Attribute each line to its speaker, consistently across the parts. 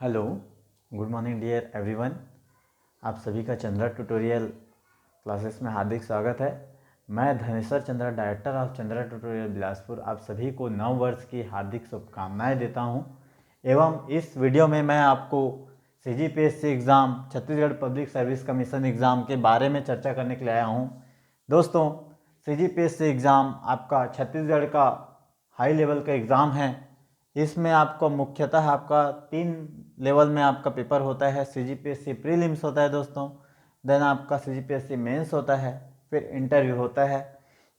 Speaker 1: Hello, good morning dear everyone. आप सभी का चंद्रा ट्यूटोरियल क्लासेस में हार्दिक स्वागत है। मैं Dhaneshwar Chandra, director of Chandra tutorial Bilaspur, आप सभी को नव वर्ष की हार्दिक शुभकामनाएं देता हूं। एवं इस वीडियो में मैं आपको CGPSC exam, Chhattisgarh public service commission exam के बारे में चर्चा करने के लिए आया हूं। दोस्तों, CGPSC एग्ज़ाम आपका छत्तीसगढ़ का हाई लेवल का एग्ज़ाम है। इसमें आपको मुख्यतः आपका 3 लेवल में आपका पेपर होता है। CGPSC प्रीलिम्स होता है दोस्तों, देन आपका CGPSC मेंस होता है, फिर इंटरव्यू होता है।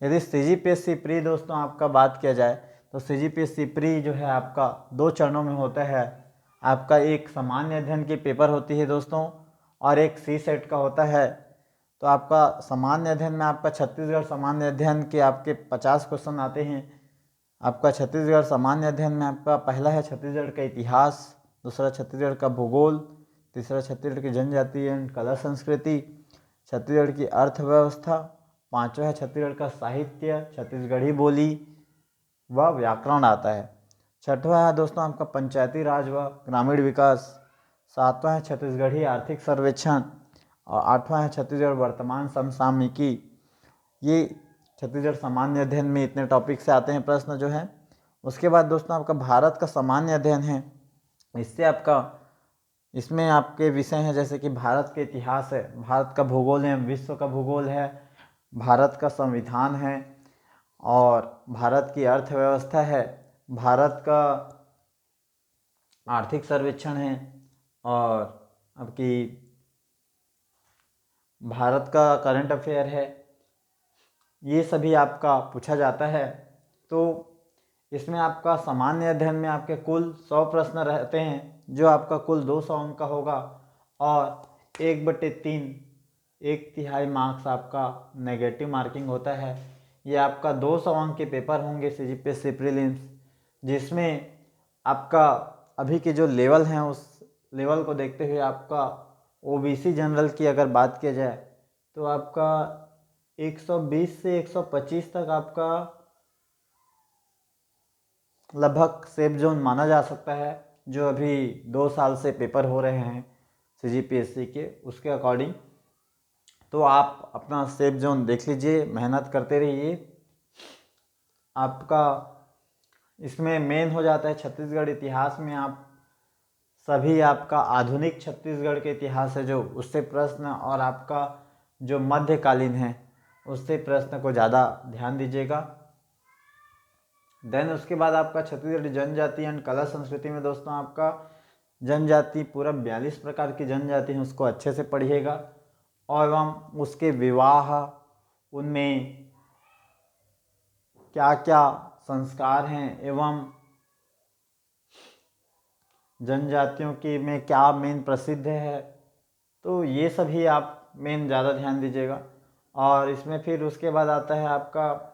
Speaker 1: यदि CGPSC प्री दोस्तों आपका बात किया जाए तो CGPSC प्री जो है आपका 2 चरणों में होता है। आपका एक सामान्य अध्ययन की पेपर होती है दोस्तों, और एक CSET का होता है। तो आपका सामान्य अध्ययन में आपका छत्तीसगढ़ सामान्य अध्ययन के आपके 50 क्वेश्चन आते हैं। आपका छत्तीसगढ़ सामान्य अध्ययन में आपका पहला है छत्तीसगढ़ का इतिहास, दूसरा छत्तीसगढ़ का भूगोल, तीसरा छत्तीसगढ़ की जनजाति एवं कला संस्कृति, छत्तीसगढ़ की अर्थव्यवस्था, पांचवा है छत्तीसगढ़ का साहित्य, छत्तीसगढ़ी बोली व व्याकरण आता है। छठवां है दोस्तों आपका पंचायती राज व ग्रामीण विकास, सातवां है छत्तीसगढ़ी आर्थिक सर्वेक्षण, और आठवां है छत्तीसगढ़ वर्तमान समसामयिकी। ये छत्तीसगढ़ सामान्य अध्ययन में इतने टॉपिक से आते हैं प्रश्न जो है। उसके बाद दोस्तों आपका भारत का सामान्य अध्ययन है। इससे आपका इसमें आपके विषय हैं जैसे कि भारत के इतिहास है, भारत का भूगोल है, विश्व का भूगोल है, भारत का संविधान है, और भारत की अर्थव्यवस्था है, भारत का आर्थिक सर्वेक्षण है, और आपकी भारत का करंट अफेयर है। ये सभी आपका पूछा जाता है। तो इसमें आपका सामान्य अध्ययन में आपके कुल 100 प्रश्न रहते हैं, जो आपका कुल 200 अंक का होगा, और 1/3 एक तिहाई मार्क्स आपका नेगेटिव मार्किंग होता है। ये आपका 200 अंक के पेपर होंगे CGPSC प्रीलिम्स, जिसमें आपका अभी के जो लेवल हैं उस लेवल को देखते हुए आपका OBC जनरल की अगर बात किया जाए तो आपका 120 से 125 तक आपका लगभग सेफ जोन माना जा सकता है। जो अभी 2 साल से पेपर हो रहे हैं CGPSC के, उसके अकॉर्डिंग तो आप अपना सेफ जोन देख लीजिए, मेहनत करते रहिए। आपका इसमें मेन हो जाता है छत्तीसगढ़ इतिहास में आप सभी आपका आधुनिक छत्तीसगढ़ के इतिहास है जो उससे प्रश्न, और आपका जो मध्यकालीन है उससे प्रश्न को ज़्यादा ध्यान दीजिएगा। देन उसके बाद आपका छत्तीसगढ़ जनजाति एंड कला संस्कृति में दोस्तों आपका जनजाति पूरा 42 प्रकार की जनजाति है, उसको अच्छे से पढ़िएगा। और एवं उसके विवाह, उनमें क्या क्या संस्कार हैं, एवं जनजातियों की में क्या मेन प्रसिद्ध है, तो ये सभी आप मेन ज़्यादा ध्यान दीजिएगा। और इसमें फिर उसके बाद आता है आपका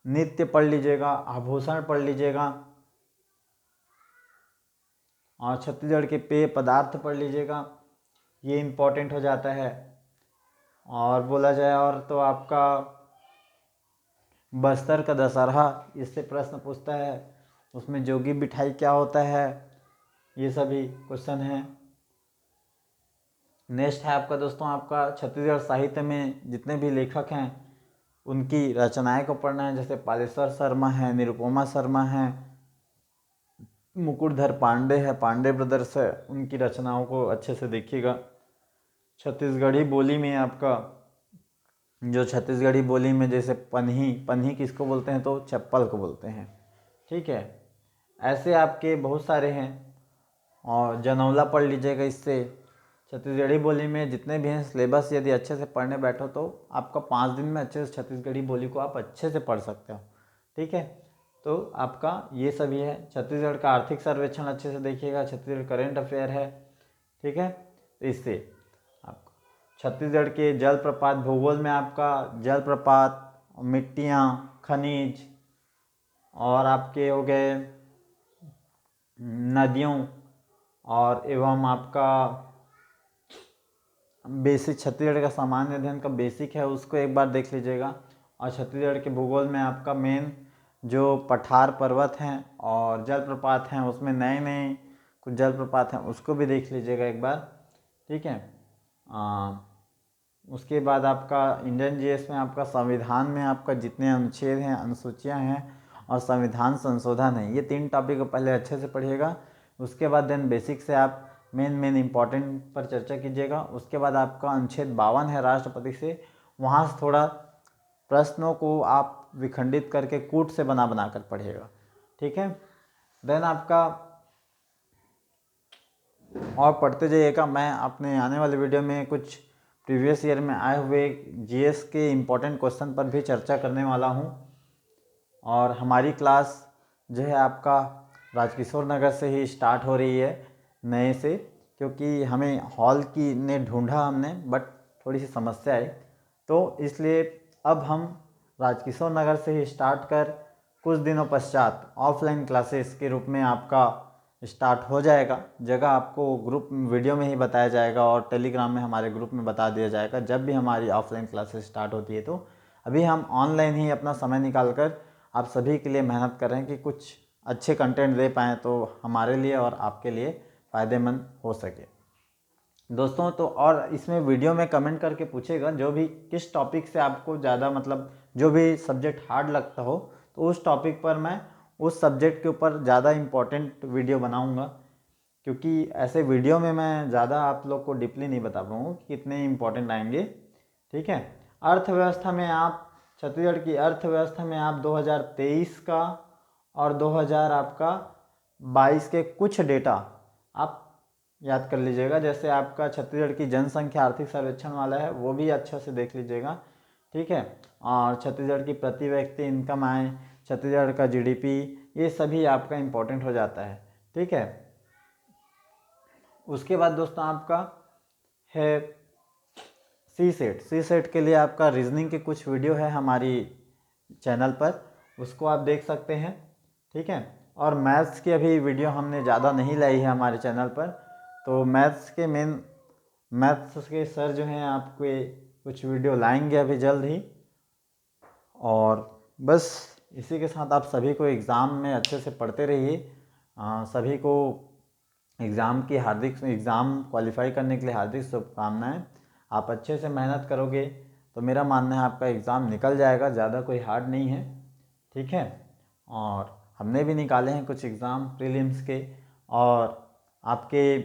Speaker 1: नृत्य पढ़ लीजिएगा, आभूषण पढ़ लीजिएगा, और छत्तीसगढ़ के पेय पदार्थ पढ़ लीजिएगा, ये इम्पोर्टेंट हो जाता है। और बोला जाए और तो आपका बस्तर का दशहरा, इससे प्रश्न पूछता है, उसमें जोगी मिठाई क्या होता है, ये सभी क्वेश्चन हैं। नेक्स्ट है आपका दोस्तों आपका छत्तीसगढ़ साहित्य में जितने भी लेखक हैं उनकी रचनाएं को पढ़ना है। जैसे पालेश्वर शर्मा है, निरुपमा शर्मा है, मुकुटधर पांडे है, पांडे ब्रदर्स है, उनकी रचनाओं को अच्छे से देखिएगा। छत्तीसगढ़ी बोली में आपका जो छत्तीसगढ़ी बोली में जैसे पन्ही, पन्ही किसको बोलते हैं तो चप्पल को बोलते हैं, ठीक है। ऐसे आपके बहुत सारे हैं। और जनौला पढ़ लीजिएगा। इससे छत्तीसगढ़ी बोली में जितने भी हैं सिलेबस यदि अच्छे से पढ़ने बैठो तो आपका 5 दिन में अच्छे से छत्तीसगढ़ी बोली को आप अच्छे से पढ़ सकते हो, ठीक है। तो आपका ये सभी है। छत्तीसगढ़ का आर्थिक सर्वेक्षण अच्छे से देखिएगा, छत्तीसगढ़ करेंट अफेयर है, ठीक है। तो इससे आपका छत्तीसगढ़ के जलप्रपात, भूगोल में आपका जलप्रपात, मिट्टियाँ, खनिज, और आपके हो गए नदियों, और एवं आपका बेसिक छत्तीसगढ़ का सामान्य अध्ययन का बेसिक है उसको एक बार देख लीजिएगा। और छत्तीसगढ़ के भूगोल में आपका मेन जो पठार पर्वत हैं और जलप्रपात हैं उसमें नए नए कुछ जलप्रपात हैं उसको भी देख लीजिएगा एक बार, ठीक है। उसके बाद आपका इंडियन जीएस में आपका संविधान में आपका जितने अनुच्छेद हैं, अनुसूचियां हैं और संविधान संशोधन है, ये 3 टॉपिक को पहले अच्छे से पढ़िएगा। उसके बाद देन बेसिक से आप मेन इम्पॉर्टेंट पर चर्चा कीजिएगा। उसके बाद आपका अनुच्छेद 52 है राष्ट्रपति से, वहाँ से थोड़ा प्रश्नों को आप विखंडित करके कूट से बना कर पढ़िएगा, ठीक है। देन आपका और पढ़ते जाइएगा। मैं अपने आने वाले वीडियो में कुछ प्रीवियस ईयर में आए हुए जीएस के इम्पोर्टेंट क्वेश्चन पर भी चर्चा करने वाला हूं। और हमारी क्लास जो है आपका राजकिशोर नगर से ही स्टार्ट हो रही है नए से, क्योंकि हमें हॉल की ने ढूंढा हमने, बट थोड़ी सी समस्या आई, तो इसलिए अब हम राजकिशोर नगर से ही स्टार्ट कर कुछ दिनों पश्चात ऑफलाइन क्लासेस के रूप में आपका स्टार्ट हो जाएगा। जगह आपको ग्रुप वीडियो में ही बताया जाएगा और टेलीग्राम में हमारे ग्रुप में बता दिया जाएगा जब भी हमारी ऑफलाइन क्लासेस स्टार्ट होती है। तो अभी हम ऑनलाइन ही अपना समय निकाल कर आप सभी के लिए मेहनत कर रहे हैं कि कुछ अच्छे कंटेंट दे पाएँ तो हमारे लिए और आपके लिए फ़ायदेमंद हो सके दोस्तों। तो और इसमें वीडियो में कमेंट करके पूछेगा जो भी किस टॉपिक से आपको ज़्यादा मतलब जो भी सब्जेक्ट हार्ड लगता हो, तो उस टॉपिक पर मैं उस सब्जेक्ट के ऊपर ज़्यादा इम्पोर्टेंट वीडियो बनाऊंगा, क्योंकि ऐसे वीडियो में मैं ज़्यादा आप लोग को डीपली नहीं बता पाऊँगा कि कितने इम्पोर्टेंट आएंगे, ठीक है। अर्थव्यवस्था में आप छत्तीसगढ़ की अर्थव्यवस्था में आप 2023 का और 2022 के कुछ डेटा आप याद कर लीजिएगा। जैसे आपका छत्तीसगढ़ की जनसंख्या आर्थिक सर्वेक्षण वाला है, वो भी अच्छे से देख लीजिएगा, ठीक है। और छत्तीसगढ़ की प्रति व्यक्ति इनकम आय, छत्तीसगढ़ का जीडीपी, ये सभी आपका इम्पोर्टेंट हो जाता है, ठीक है। उसके बाद दोस्तों आपका है सी सेट के लिए आपका रीजनिंग के कुछ वीडियो है हमारी चैनल पर, उसको आप देख सकते हैं, ठीक है। और मैथ्स की अभी वीडियो हमने ज़्यादा नहीं लाई है हमारे चैनल पर, तो मैथ्स के सर जो हैं आपको कुछ वीडियो लाएंगे अभी जल्द ही। और बस इसी के साथ आप सभी को एग्ज़ाम में अच्छे से पढ़ते रहिए। सभी को एग्ज़ाम क्वालिफाई करने के लिए हार्दिक शुभकामनाएं। आप अच्छे से मेहनत करोगे तो मेरा मानना है आपका एग्ज़ाम निकल जाएगा, ज़्यादा कोई हार्ड नहीं है, ठीक है। और हमने भी निकाले हैं कुछ एग्ज़ाम प्रीलिम्स के, और आपके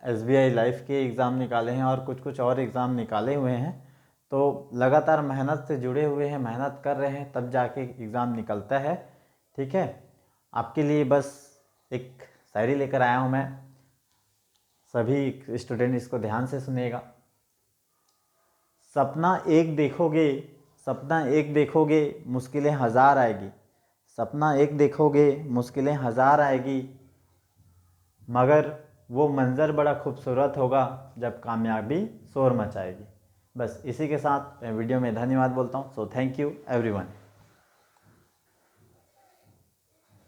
Speaker 1: SBI लाइफ के एग्ज़ाम निकाले हैं और कुछ और एग्ज़ाम निकाले हुए हैं। तो लगातार मेहनत से जुड़े हुए हैं, मेहनत कर रहे हैं, तब जाके एग्ज़ाम निकलता है, ठीक है। आपके लिए बस एक शायरी लेकर आया हूँ मैं, सभी स्टूडेंट इसको ध्यान से सुनिएगा। सपना एक देखोगे मुश्किलें हज़ार आएगी, सपना एक देखोगे मुश्किलें हज़ार आएगी, मगर वो मंज़र बड़ा खूबसूरत होगा जब कामयाबी शोर मचाएगी। बस इसी के साथ मैं वीडियो में धन्यवाद बोलता हूँ। So thank you everyone.